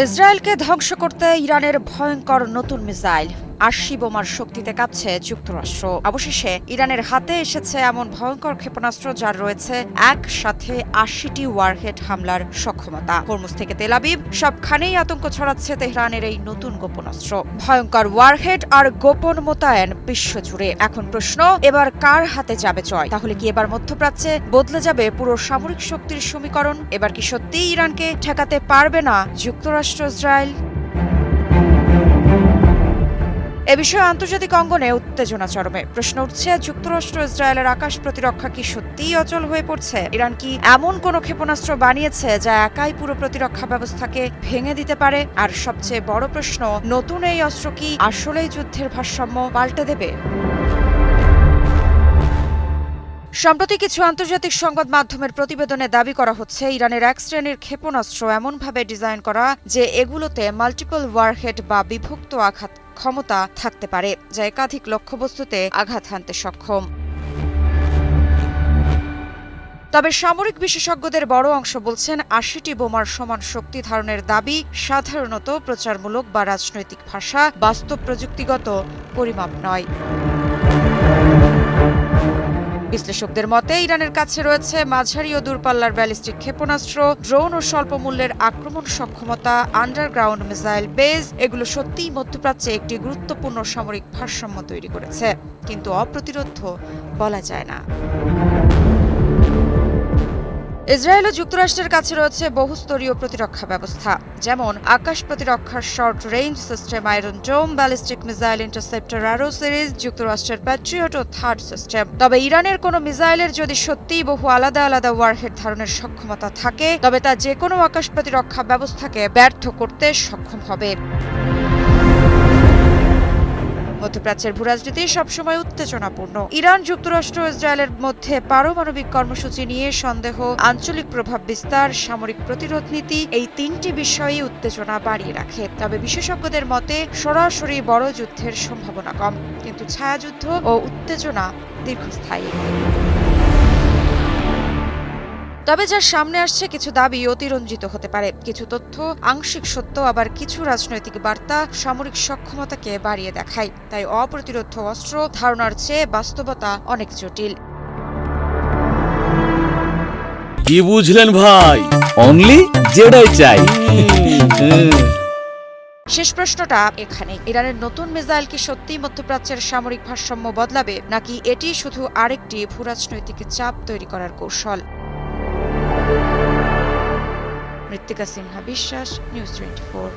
ইসরায়েলকে ধ্বংস করতে ইরানের ভয়ঙ্কর নতুন মিসাইল ৮০ বোমার শক্তিতে কাঁপছে যুক্তরাষ্ট্র। অবশেষে ইরানের হাতে এসেছে এমন ভয়ঙ্কর ক্ষেপণাস্ত্র যার রয়েছে একসাথে ৮০টি ওয়ারহেড হামলার সক্ষমতা। হরমুজ থেকে তেল আবিব সবখানেই আতঙ্ক ছড়াচ্ছে তেহরানের এই নতুন গোপনাস্ত্র। ভয়ঙ্কর ওয়ারহেড আর গোপন মোতায়েন বিশ্বজুড়ে। এখন প্রশ্ন, এবার কার হাতে যাবে জয়? তাহলে কি এবার মধ্যপ্রাচ্যে বদলে যাবে পুরো সামরিক শক্তির সমীকরণ? এবার কি সত্যিই ইরানকে ঠেকাতে পারবে না যুক্তরাষ্ট্র ইসরায়েল? এ বিষয়ে আন্তর্জাতিক অঙ্গনে উত্তেজনা চরমে। প্রশ্ন উঠছে, যুক্তরাষ্ট্র ইসরায়েলের আকাশ প্রতিরক্ষা কি সত্যিই অচল হয়ে পড়ছে? ইরান কি এমন কোন ক্ষেপণাস্ত্র বানিয়েছে যা একাই পুরো প্রতিরক্ষা ব্যবস্থাকে ভেঙে দিতে পারে? আর সবচেয়ে বড় প্রশ্ন, নতুন এই অস্ত্র কি আসলেই যুদ্ধের ভারসাম্য পাল্টে দেবে? সম্প্রতি কিছু আন্তর্জাতিক সংবাদ মাধ্যমের প্রতিবেদনে দাবি করা হচ্ছে, ইরানের এক শ্রেণীর ক্ষেপণাস্ত্র এমনভাবে ডিজাইন করা যে এগুলোতে মাল্টিপল ওয়ারহেড বা বিভক্ত আঘাত ক্ষমতা থাকতে পারে, যা একাধিক লক্ষ্যবস্তুতে আঘাত হানতে সক্ষম। তবে সামরিক বিশেষজ্ঞদের বড় অংশ বলছেন, ৮০টি বোমার সমান শক্তি ধারণের দাবি সাধারণত প্রচারমূলক বা রাজনৈতিক ভাষা, বাস্তব প্রযুক্তিগত পরিমাপ নয়। বিশ্লেষকদের মতে, ইরানের কাছে রয়েছে মাঝারি ও দূরপাল্লার ব্যালিস্টিক ক্ষেপণাস্ত্র, ড্রোন ও স্বল্প মূল্যের আক্রমণ সক্ষমতা, আন্ডারগ্রাউন্ড মিসাইল বেজ। এগুলো সত্যিই মধ্যপ্রাচ্যে একটি গুরুত্বপূর্ণ সামরিক ভারসাম্য তৈরি করেছে, কিন্তু অপ্রতিরোধ্য বলা যায় না। ইসরায়েল ও যুক্তরাষ্ট্রের কাছে রয়েছে বহুস্তরীয় প্রতিরক্ষা ব্যবস্থা, যেমন আকাশ প্রতিরক্ষার short range system iron dome, ballistic missile interceptor arrow series, যুক্তরাষ্ট্রের প্যাট্রিয়ট ও থার্ড সিস্টেম। তবে ইরানের কোনো মিসাইলের যদি সত্যিই বহু আলাদা আলাদা ওয়ারহেড ধারণের সক্ষমতা থাকে, তবে তা যে কোনো আকাশ প্রতিরক্ষা ব্যবস্থাকে ব্যর্থ করতে সক্ষম হবে। মধ্যপ্রাচ্যের ভূরাজনীতি সবসময় উত্তেজনাপূর্ণ। ইরান, যুক্তরাষ্ট্র, ইসরায়েলের মধ্যে পারমাণবিক কর্মসূচি নিয়ে সন্দেহ, আঞ্চলিক প্রভাব বিস্তার, সামরিক প্রতিরোধ নীতি, এই তিনটি বিষয়ই উত্তেজনা বাড়িয়ে রাখে। তবে বিশেষজ্ঞদের মতে, সরাসরি বড় যুদ্ধের সম্ভাবনা কম, কিন্তু ছায়াযুদ্ধ ও উত্তেজনা দীর্ঘস্থায়ী। তবে যার সামনে আসছে কিছু দাবি অতিরঞ্জিত হতে পারে, কিছু তথ্য আংশিক সত্য, আবার কিছু রাজনৈতিক বার্তা সামরিক সক্ষমতাকে বাড়িয়ে দেখায়। তাই অপ্রতিরোধ্য অস্ত্র ধারণার চেয়ে বাস্তবতা অনেক জটিল। কি বুঝলেন ভাই? অনলি যেটাই চাই। শেষ প্রশ্নটা এখানে, ইরানের নতুন মিসাইল কি সত্যিই মধ্যপ্রাচ্যের সামরিক ভারসাম্য বদলাবে, নাকি এটি শুধু আরেকটি ভূরাজনৈতিক চাপ তৈরি করার কৌশল? মৃত্তিকা সিনহা বিশ্বাস, নিউজ 24।